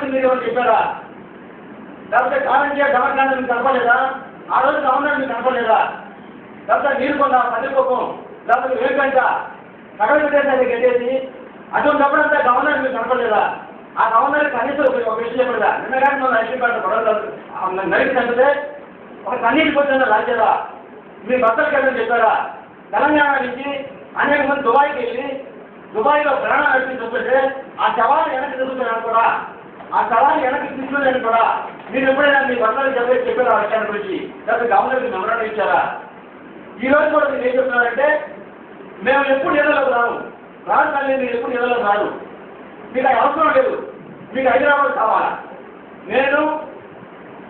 గురించి మీరు ఎవరు చెప్పారా? లేకపోతే కాలంజీ డెమోక్రాట్ మీకు కనపడలేదా? ఆ రోజు గవర్నర్ మీకు కనపడలేదా? లేకపోతే నీరుకొండ పల్లికోపం లేకపోతే వేగంట సగం విదేశానికి వెళ్ళేసి అటువంటిప్పుడంతా గవర్నర్ మీకు కనపడలేదా? ఆ గవర్నర్ కనీసం ఒక విషయం చెప్పలేదా? నిన్నగానే మన హైదరాబాద్ గొడవలు నైట్ కంటే ఒక కన్నీటి పొద్దున్న రాజ్యదా? మీ భర్తలకు వెళ్ళని చెప్పారా? తెలంగాణ నుంచి అనేక మంది దుబాయ్కి వెళ్ళి దుబాయ్లో ప్రాణాలు అర్పించి చూస్తుంటే ఆ శవాలు వెనక్కి తిరుగుతున్నాను కూడా, ఆ శవాలు వెనక్కి తీసుకుని కూడా మీరు ఎప్పుడైనా మీ భర్తలకు చెప్పారా ఆ విషయాన్ని గురించి? లేకపోతే గవర్నర్కి మెమరాండం ఇచ్చారా? ఈ రోజు కూడా మీరు ఏం చెప్తున్నారంటే మేము ఎప్పుడు ఎదలకు రాను, రాను తల్లి మీరు ఎప్పుడు ఎదలకు రారు, మీకు అది అవసరం లేదు, మీకు హైదరాబాద్ కావాలా? నేను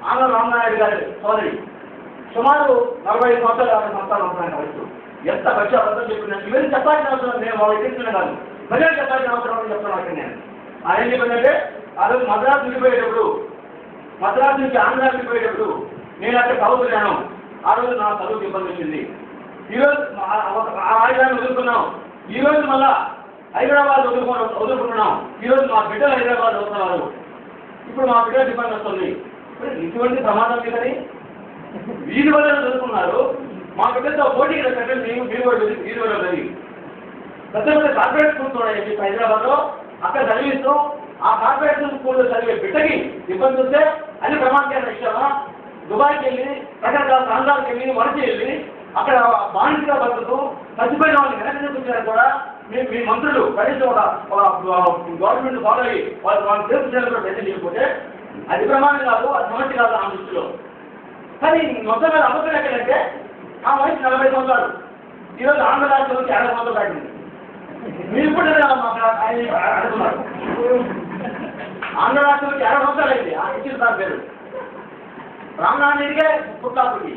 ఆంధ్ర రామనాయుడు గారి సోదరి సుమారు 45 సంవత్సరాలు 50 సంవత్సరాలు ఉంటున్నాను వయసు. ఎంత పక్షాబద్ధం చెప్పినా ఇవన్నీ చెప్పాల్సిన అవసరం నేను వాళ్ళు ఎక్కించిన కాదు, ప్రజలు చెప్పాల్సిన అవసరం చెప్తున్నాను. నేను ఆయన ఏం చెప్పినట్టే ఆ రోజు మద్రాసు వెళ్ళిపోయేటప్పుడు, మద్రాసు నుంచి ఆంధ్ర వెళ్ళిపోయేటప్పుడు నేను అక్కడ చదువుతున్నాను. ఆ రోజు నా చదువుకు ఇబ్బంది వచ్చింది. ఈరోజు ఆ ఆయుధాన్ని వదులుకున్నాం. ఈ రోజు మళ్ళా హైదరాబాద్ వదులుకుంటున్నాం. ఈరోజు మా బిడ్డలు హైదరాబాద్ వస్తున్నారు. ఇప్పుడు మా బిడ్డలు ఇబ్బంది వస్తుంది. ఇటువంటి ప్రమాదం లేదని వీధి వల్ల చదువుకున్నారు. మా బిడ్డలతో పోటీకి పెట్టండి, మేము వీధి వల్ల చదివి పెద్ద పెద్ద కార్పొరేట్ స్కూల్స్ ఉన్నాయి చెప్పి హైదరాబాద్లో అక్కడ చదివిస్తూ ఆ కార్పొరేట్ స్కూల్లో చదివే బిడ్డకి ఇబ్బంది వస్తే అన్ని ప్రమాదకరమైన విషయమా? దుబాయ్కి వెళ్ళి రకరకాల ప్రాంతాలకు వెళ్ళి వలస వెళ్ళి అక్కడ బానిసగా బతుకుతూ చచ్చిపోయిన వాళ్ళని వెనక్కి చూపించారు కూడా మీ మంత్రులు కనీసం ఒక గవర్నమెంట్ ఫాలో అయ్యి వాళ్ళ తీర్పు కూడా ప్రయత్నం చేయకపోతే అది ప్రమాదం కాదు, అది సమస్య కాదు ఆ దృష్టిలో. కానీ మొత్తం మీద అబద్ధం ఎక్కడంటే ఆ వయసు 40 సంవత్సరాలు, ఈరోజు ఆంధ్ర రాష్ట్రం నుంచి 60 సంవత్సరాలు దాటింది. మీరు కూడా అడుగుతున్నారు ఆంధ్ర రాష్ట్రం నుంచి 60 సంవత్సరాలు అయింది. ఆ ఇచ్చిన దాని పేరు రామనారాయణ రెడ్డికే పుట్లాపుకి,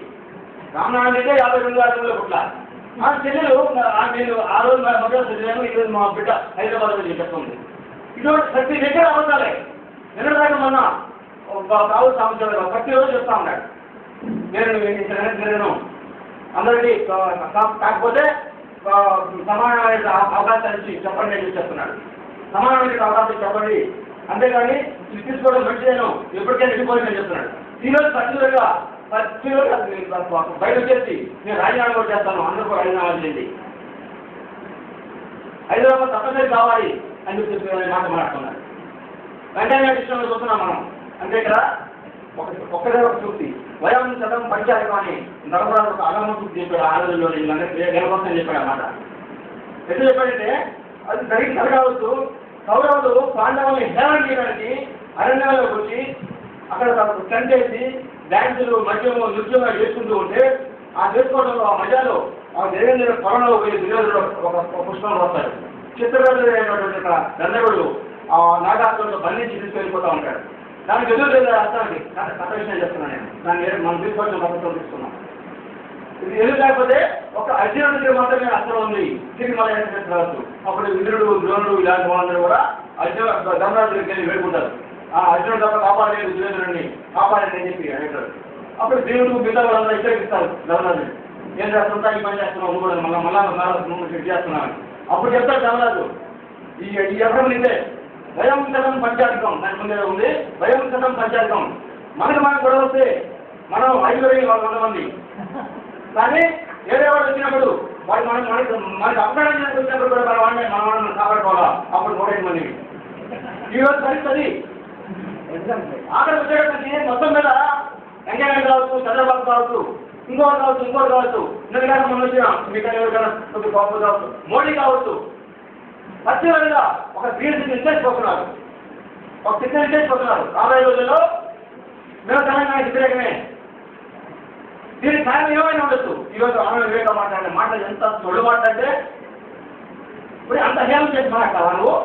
రామనారాయణ రెడ్డి 52 అడుగుల పుట్ల. మా చెల్లెలు నేను ఆ రోజు మద్రాసు చదివాను, ఈరోజు మా బిడ్డ హైదరాబాద్లో చెప్తుంది. ఇటువంటి ప్రతి దగ్గర అవసరాలే. నిన్నదాకా మొన్న కావు సంవత్సరాలు ప్రతిరోజు చెప్తా ఉన్నాడు నేను అందరికీ కాకపోతే సమానమైన అవకాశాలు ఇచ్చి చెప్పండి అని చెప్తున్నాడు. సమానమైన అవకాశం చెప్పండి, అంతేగాని ఇది తీసుకోవడం మంచిదేను ఎప్పటికైనా వెళ్ళిపోయిందని చెప్తున్నాడు. ఈరోజు పర్టికులర్గా బయట వచ్చేసి నేను రాజీనామా కూడా చేస్తాను, అందరూ కూడా రాజీనామా చేయండి, హైదరాబాద్ తప్పనిసరి కావాలి అని చెప్పి మాట మాట్లాడుతున్నాడు. వెంటనే విషయంలో చూస్తున్నాం మనం. అంటే ఇక్కడ ఒక్కడే ఒక చూసి వయం శతం పంచాయతం అని నడపడానికి ఒక అగమూర్తి చెప్పాడు. ఆడలో గెలవచ్చని చెప్పాడు అన్నమాట. ఎట్లా చెప్పాడంటే అది జరగవచ్చు. కౌరవులు పాండవుల్ని హేళన చేయడానికి అరణ్యాల్లోకి వచ్చి అక్కడ టెంట్ వేసి డ్యాన్సులు మద్యము నృత్యంగా చేసుకుంటూ ఉంటే ఆ చేసుకోవడంలో ఆ మజాలో ఆ దేవేంద్ర పొలంలో పోయి దుర్యోధుడు ఒక పుష్పం వస్తాడు. చిత్రవేదుడు అయినటువంటి గంధర్వుడు ఆ నాగార్జునుడు బంధించి తీసుకెళ్ళిపోతూ ఉంటాడు. దానికి ఎదురు లేదా అర్థానికి కథ విషయం చెప్తున్నాను నేను. దాన్ని మనం తీసుకొచ్చిన పద్ధతిలో తీసుకున్నాం. ఇది ఎదురు లేకపోతే ఒక అర్జునుడికి మాత్రమే అర్థం ఉంది. తిరిగి మళ్ళీ రావచ్చు. అప్పుడు ఇంద్రుడు ద్రోణుడు ఇలాంటి వాళ్ళందరూ కూడా ధర్మరాజుడికి వెళ్ళి వేడుకుంటారు. ఆ అర్జునుడు తప్ప కాపాడలేదు దుర్యోధనుడిని కాపాడండి అని చెప్పి అంటారు. అప్పుడు దేవుడు మిగతా వాళ్ళందరూ హెచ్చరిస్తారు ధర్మరాజుని, ఏం చేస్తుంటా ఈ పని చేస్తున్నావు నువ్వు కూడా మళ్ళీ చేస్తున్నాను. అప్పుడు చెప్తాడు ధర్మరాజు ఈ ఎక్కడ నిందే భయం శతం పంచాధికం, దాని ముందే ఉంది భయం శతం పంచాధికం. మనకు గొడవ వస్తే మనం 5,000 మంది, కానీ వేరే వాడు వచ్చినప్పుడు వాడు మనకి అపకారం వచ్చినప్పుడు కూడా మన వాళ్ళని కాపాడుకోవాలా. అప్పుడు 105 మంది. ఈరోజు పరిస్థితి ఆఖరి వచ్చేటప్పటికి మొత్తం మీద వెంకయ్య కావచ్చు, చంద్రబాబు కావచ్చు, ఇంకోటి కావచ్చు, ఎందుకంటే మనం వచ్చినాం మీకు ఎవరికైనా కొద్దిగా గొప్ప కావచ్చు, మోడీ కావచ్చు, పర్టికులర్గా ఒక బీఎస్సీ ఇచ్చేసిపోతున్నారు, ఒక శిక్షణ ఇచ్చేసిపోతున్నారు. రాబోయే రోజుల్లో మేము తెలంగాణ వ్యతిరేకమే. దీనికి కారణం ఏమైనా ఉండొచ్చు. ఈరోజు ఆమె వివేక మాట్లాడే మాటలు ఎంత సొల్లు మాట్లాడితే ఇప్పుడు అంత హేళన చేసి మాట్లాడతావా నువ్వు?